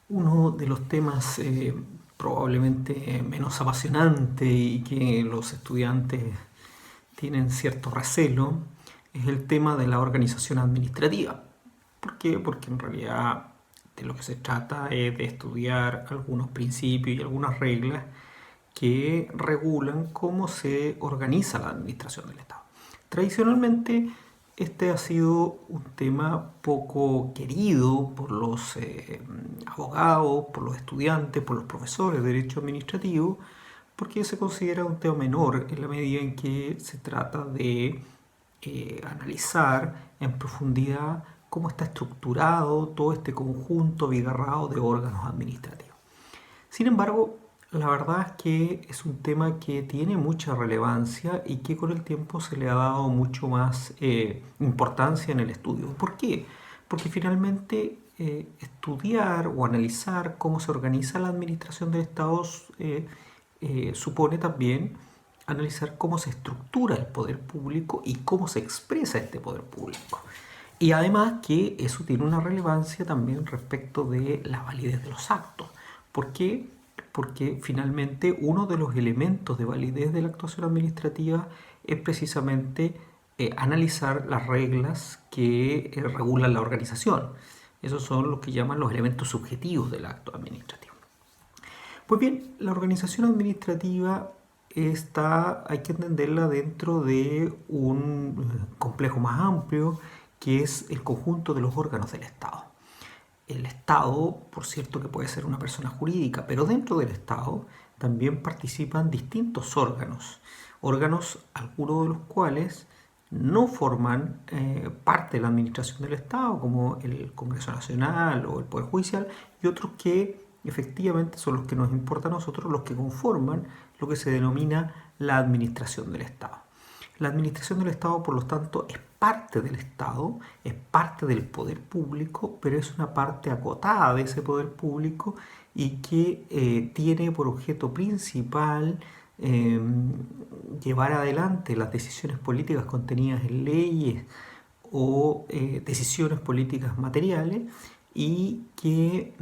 Uno de los temas probablemente menos apasionante y que los estudiantes tienen cierto recelo es el tema de la organización administrativa. ¿Por qué? Porque en realidad de lo que se trata es de estudiar algunos principios y algunas reglas que regulan cómo se organiza la administración del Estado. Tradicionalmente, este ha sido un tema poco querido por los abogados, por los estudiantes, por los profesores de derecho administrativo, porque se considera un tema menor en la medida en que se trata de analizar en profundidad cómo está estructurado todo este conjunto bigarrado de órganos administrativos. Sin embargo, la verdad es que es un tema que tiene mucha relevancia y que con el tiempo se le ha dado mucho más importancia en el estudio. ¿Por qué? Porque finalmente estudiar o analizar cómo se organiza la administración del Estado supone también analizar cómo se estructura el poder público y cómo se expresa este poder público. Y además que eso tiene una relevancia también respecto de la validez de los actos. ¿Por qué? Porque finalmente uno de los elementos de validez de la actuación administrativa es precisamente analizar las reglas que regulan la organización. Esos son los que llaman los elementos subjetivos del acto administrativo. Pues bien, la organización administrativa hay que entenderla dentro de un complejo más amplio que es el conjunto de los órganos del Estado. El Estado, por cierto que puede ser una persona jurídica, pero dentro del Estado también participan distintos órganos algunos de los cuales no forman parte de la administración del Estado, como el Congreso Nacional o el Poder Judicial, y otros que efectivamente son los que nos importa a nosotros, los que conforman lo que se denomina la administración del Estado. La administración del Estado, por lo tanto, es parte del Estado, es parte del poder público, pero es una parte acotada de ese poder público y que tiene por objeto principal eh, llevar adelante las decisiones políticas contenidas en leyes o decisiones políticas materiales y que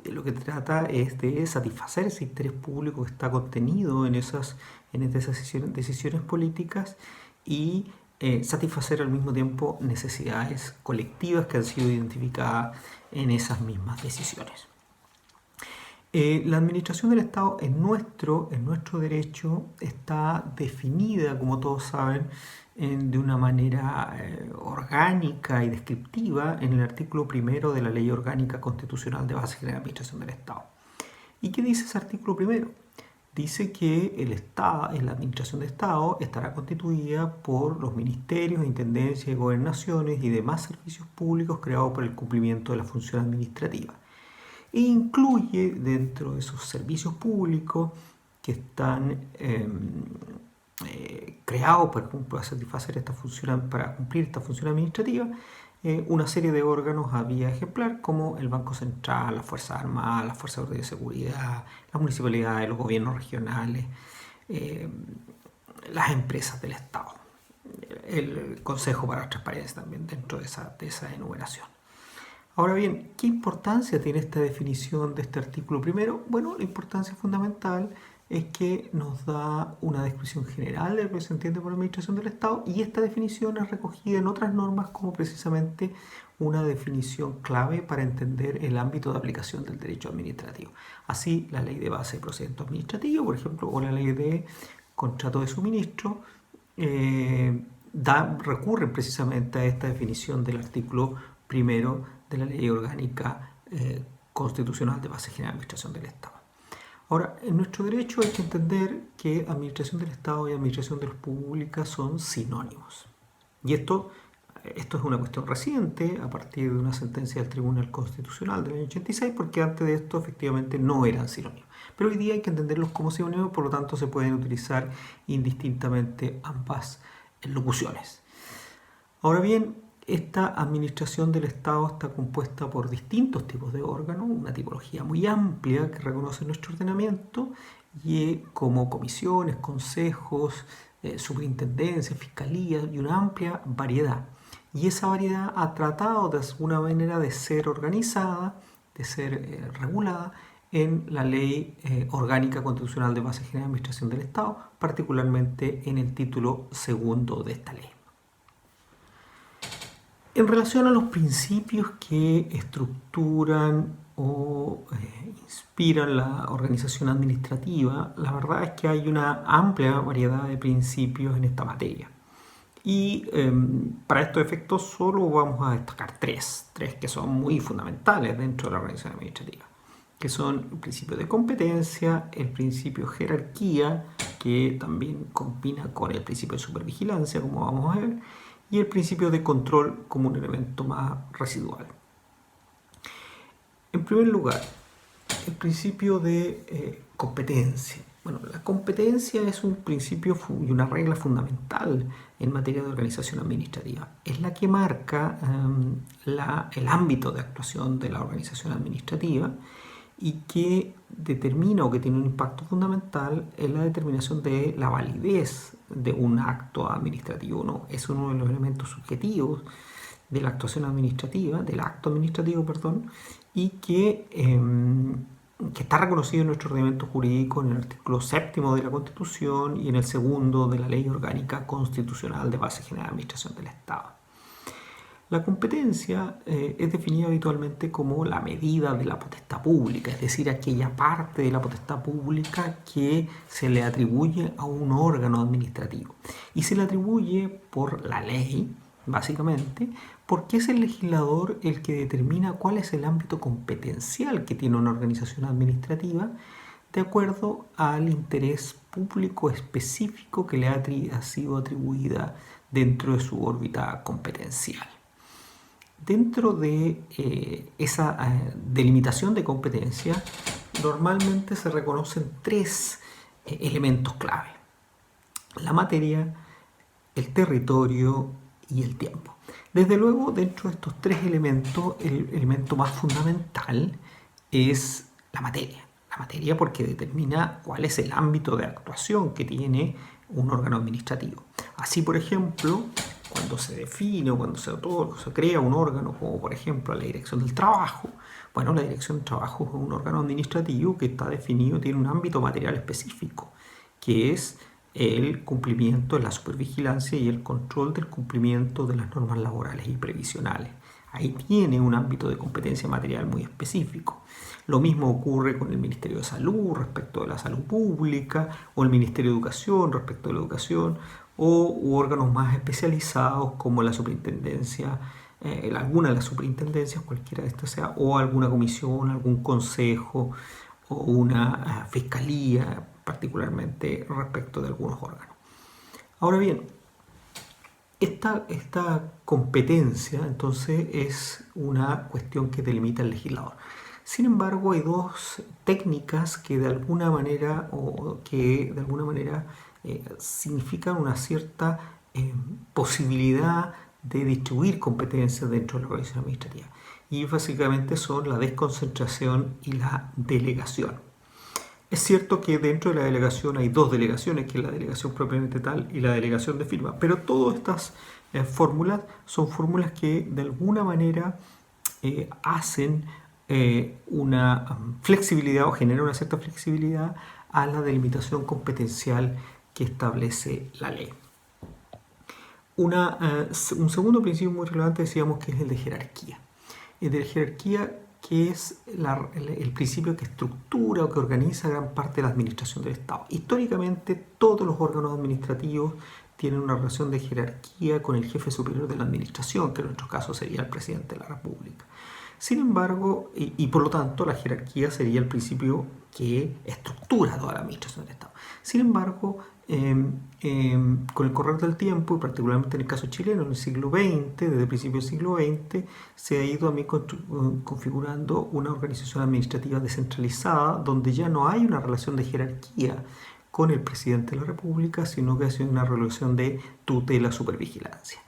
lo que trata es de satisfacer ese interés público que está contenido en esas decisiones políticas y satisfacer al mismo tiempo necesidades colectivas que han sido identificadas en esas mismas decisiones. La administración del Estado en nuestro derecho está definida, como todos saben, de una manera orgánica y descriptiva en el artículo primero de la Ley Orgánica Constitucional de Base de la Administración del Estado. ¿Y qué dice ese artículo primero? Dice que la administración de Estado estará constituida por los ministerios, intendencias y gobernaciones y demás servicios públicos creados para el cumplimiento de la función administrativa. E incluye dentro de esos servicios públicos que están creados para satisfacer esta función, para cumplir esta función administrativa, una serie de órganos a vía ejemplar como el Banco Central, las Fuerzas Armadas, las Fuerzas de Seguridad, las municipalidades, los gobiernos regionales, eh, las empresas del Estado, el Consejo para la Transparencia también dentro de esa enumeración. Ahora bien, ¿qué importancia tiene esta definición de este artículo primero? Bueno, la importancia fundamental es que nos da una descripción general de lo que se entiende por administración del Estado y esta definición es recogida en otras normas como precisamente una definición clave para entender el ámbito de aplicación del derecho administrativo. Así, la ley de base de procedimiento administrativo, por ejemplo, o la ley de contrato de suministro, recurren precisamente a esta definición del artículo primero de la Ley Orgánica Constitucional de Base General de Administración del Estado. Ahora, en nuestro derecho hay que entender que administración del Estado y administración de los públicas son sinónimos. Y esto es una cuestión reciente, a partir de una sentencia del Tribunal Constitucional del año 86, porque antes de esto efectivamente no eran sinónimos. Pero hoy día hay que entenderlos como sinónimos, por lo tanto se pueden utilizar indistintamente ambas locuciones. Ahora bien, esta administración del Estado está compuesta por distintos tipos de órganos, una tipología muy amplia que reconoce nuestro ordenamiento, y como comisiones, consejos, superintendencias, fiscalías y una amplia variedad. Y esa variedad ha tratado de alguna manera de ser organizada ser regulada en la Ley Orgánica Constitucional de Base General de Administración del Estado, particularmente en el título segundo de esta ley. En relación a los principios que estructuran o inspiran la organización administrativa, la verdad es que hay una amplia variedad de principios en esta materia. Y para estos efectos solo vamos a destacar tres que son muy fundamentales dentro de la organización administrativa, que son el principio de competencia, el principio de jerarquía, que también combina con el principio de supervigilancia, como vamos a ver, y el principio de control como un elemento más residual. En primer lugar, el principio de competencia. Bueno, la competencia es un principio y una regla fundamental en materia de organización administrativa. Es la que marca el ámbito de actuación de la organización administrativa y que determina o que tiene un impacto fundamental en la determinación de la validez de un acto administrativo. ¿No? Es uno de los elementos subjetivos de la actuación administrativa, del acto administrativo, y que está reconocido en nuestro ordenamiento jurídico en el artículo 7º de la Constitución y en el 2º de la Ley Orgánica Constitucional de Base General de Administración del Estado. La competencia es definida habitualmente como la medida de la potestad pública, es decir, aquella parte de la potestad pública que se le atribuye a un órgano administrativo. Y se le atribuye por la ley, básicamente, porque es el legislador el que determina cuál es el ámbito competencial que tiene una organización administrativa de acuerdo al interés público específico que le ha sido atribuida dentro de su órbita competencial. Dentro de esa delimitación de competencia, normalmente se reconocen tres elementos clave: la materia, el territorio y el tiempo. Desde luego, dentro de estos tres elementos, el elemento más fundamental es la materia. La materia porque determina cuál es el ámbito de actuación que tiene un órgano administrativo. Así, por ejemplo, cuando se define o cuando se crea un órgano, como por ejemplo la Dirección del Trabajo, bueno, la Dirección del Trabajo es un órgano administrativo que está definido, tiene un ámbito material específico, que es el cumplimiento, la supervigilancia y el control del cumplimiento de las normas laborales y previsionales. Ahí tiene un ámbito de competencia material muy específico. Lo mismo ocurre con el Ministerio de Salud respecto de la salud pública, o el Ministerio de Educación respecto de la educación, u órganos más especializados como la superintendencia, alguna de las superintendencias, cualquiera de estas sea, o alguna comisión, algún consejo o una fiscalía, particularmente respecto de algunos órganos. Ahora bien, esta competencia entonces es una cuestión que delimita el legislador. Sin embargo, hay dos técnicas que de alguna manera significan una cierta posibilidad de distribuir competencias dentro de la organización administrativa. Y básicamente son la desconcentración y la delegación. Es cierto que dentro de la delegación hay dos delegaciones, que es la delegación propiamente tal y la delegación de firma, pero todas estas fórmulas son fórmulas que de alguna manera hacen una flexibilidad o generan una cierta flexibilidad a la delimitación competencial que establece la ley. Un segundo principio muy relevante decíamos que es el de jerarquía. El de jerarquía, que es el principio que estructura o que organiza gran parte de la administración del Estado. Históricamente, todos los órganos administrativos tienen una relación de jerarquía con el jefe superior de la administración, que en nuestro caso sería el presidente de la República. Sin embargo, y por lo tanto, la jerarquía sería el principio que estructura toda la administración del Estado. Sin embargo, con el correr del tiempo, y particularmente en el caso chileno, en el siglo XX, desde el principio del siglo XX, se ha ido también configurando una organización administrativa descentralizada, donde ya no hay una relación de jerarquía con el presidente de la República, sino que ha sido una relación de tutela-supervigilancia.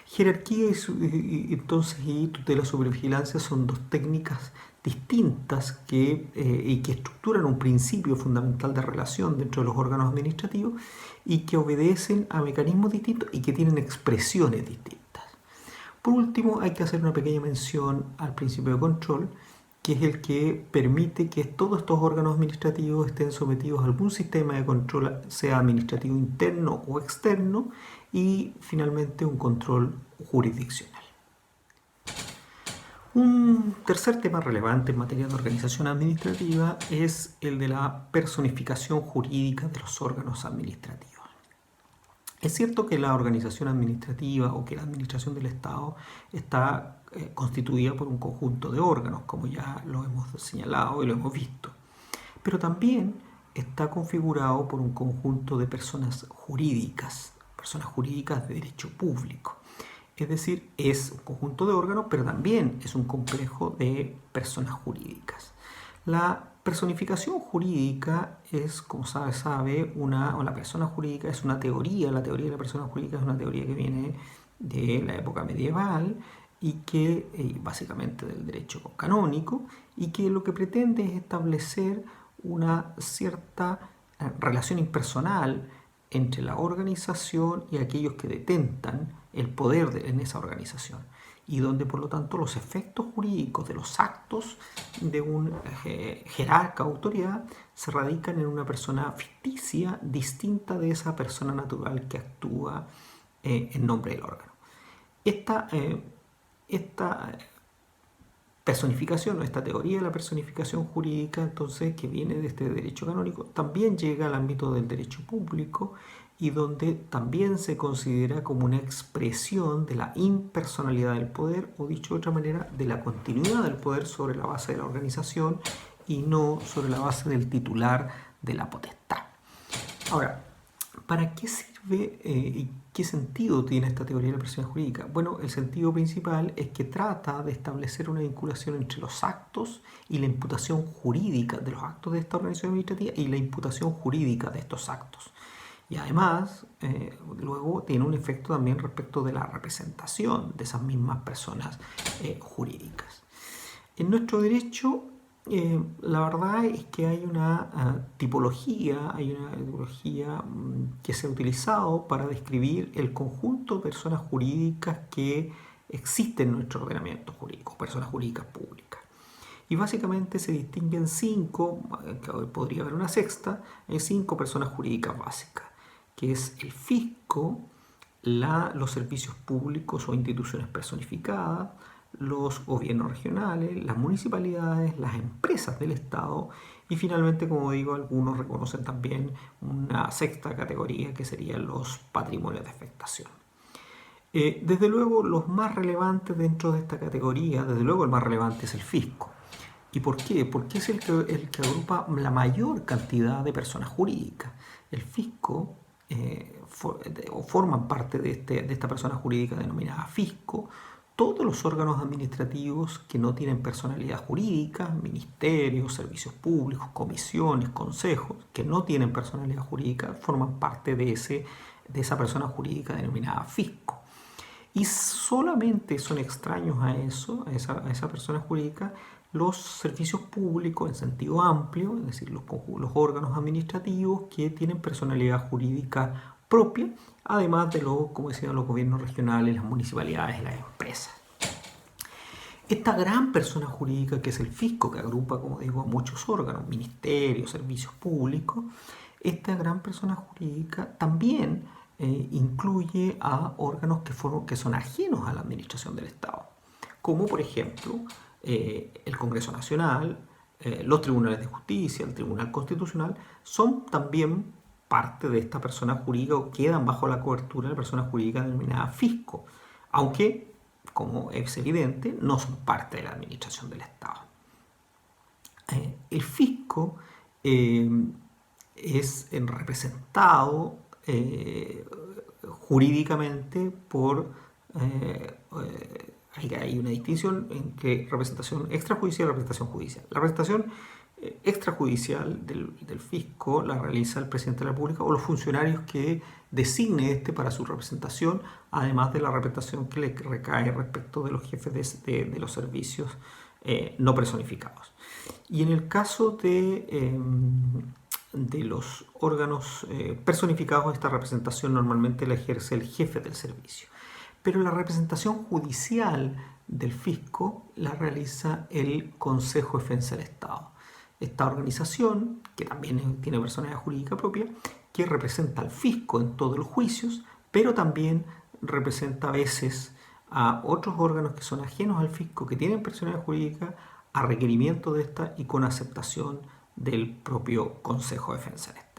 Jerarquía y tutela-supervigilancia son dos técnicas distintas que estructuran un principio fundamental de relación dentro de los órganos administrativos y que obedecen a mecanismos distintos y que tienen expresiones distintas. Por último, hay que hacer una pequeña mención al principio de control, que es el que permite que todos estos órganos administrativos estén sometidos a algún sistema de control, sea administrativo interno o externo, y finalmente un control jurisdiccional. Un tercer tema relevante en materia de organización administrativa es el de la personificación jurídica de los órganos administrativos. Es cierto que la organización administrativa o que la administración del Estado está constituida por un conjunto de órganos, como ya lo hemos señalado y lo hemos visto, pero también está configurado por un conjunto de personas jurídicas de derecho público. Es decir, es un conjunto de órganos, pero también es un complejo de personas jurídicas. La personificación jurídica es, como sabe, la persona jurídica es una teoría. La teoría de la persona jurídica es una teoría que viene de la época medieval y que básicamente del derecho canónico, y que lo que pretende es establecer una cierta relación impersonal entre la organización y aquellos que detentan el poder en esa organización, y donde por lo tanto los efectos jurídicos de los actos de un jerarca o autoridad se radican en una persona ficticia distinta de esa persona natural que actúa en nombre del órgano. Esta personificación o esta teoría de la personificación jurídica, entonces, que viene de este derecho canónico, también llega al ámbito del derecho público, y donde también se considera como una expresión de la impersonalidad del poder, o dicho de otra manera, de la continuidad del poder sobre la base de la organización y no sobre la base del titular de la potestad. Ahora, ¿para qué sirve y qué sentido tiene esta teoría de la persona jurídica? Bueno, el sentido principal es que trata de establecer una vinculación entre los actos y la imputación jurídica de los actos de esta organización administrativa y la imputación jurídica de estos actos. Y además, luego tiene un efecto también respecto de la representación de esas mismas personas jurídicas. En nuestro derecho, la verdad es que hay una tipología que se ha utilizado para describir el conjunto de personas jurídicas que existen en nuestro ordenamiento jurídico, personas jurídicas públicas. Y básicamente se distinguen 5, que hoy podría haber una sexta, 5 personas jurídicas básicas, que es el fisco, los servicios públicos o instituciones personificadas, los gobiernos regionales, las municipalidades, las empresas del Estado, y finalmente, como digo, algunos reconocen también una sexta categoría, que serían los patrimonios de afectación. Desde luego, los más relevantes dentro de esta categoría, desde luego el más relevante es el fisco. ¿Y por qué? Porque es el que agrupa la mayor cantidad de personas jurídicas. El fisco forman parte de esta persona jurídica denominada fisco todos los órganos administrativos que no tienen personalidad jurídica, ministerios, servicios públicos, comisiones, consejos, que no tienen personalidad jurídica, forman parte de esa persona jurídica denominada fisco. Y solamente son extraños a esa persona jurídica, los servicios públicos en sentido amplio, es decir, los órganos administrativos que tienen personalidad jurídica propia, además de como decían, los gobiernos regionales, las municipalidades y las empresas. Esta gran persona jurídica, que es el fisco, que agrupa, como digo, a muchos órganos, ministerios, servicios públicos, esta gran persona jurídica también incluye a órganos que son ajenos a la administración del Estado, como por ejemplo el Congreso Nacional, los tribunales de justicia, el Tribunal Constitucional, son también parte de esta persona jurídica o quedan bajo la cobertura de la persona jurídica denominada fisco, aunque, como es evidente, no son parte de la administración del Estado. El fisco es representado jurídicamente por hay una distinción entre representación extrajudicial y representación judicial. La representación extrajudicial del fisco la realiza el presidente de la República o los funcionarios que designe para su representación, además de la representación que le recae respecto de los jefes de los servicios no personificados. Y en el caso de los órganos personificados, esta representación normalmente la ejerce el jefe del servicio. pero la representación judicial del fisco la realiza el Consejo de Defensa del Estado. Esta organización, que también tiene personalidad jurídica propia, que representa al fisco en todos los juicios, pero también representa a veces a otros órganos que son ajenos al fisco, que tienen personalidad jurídica, a requerimiento de esta y con aceptación del propio Consejo de Defensa del Estado.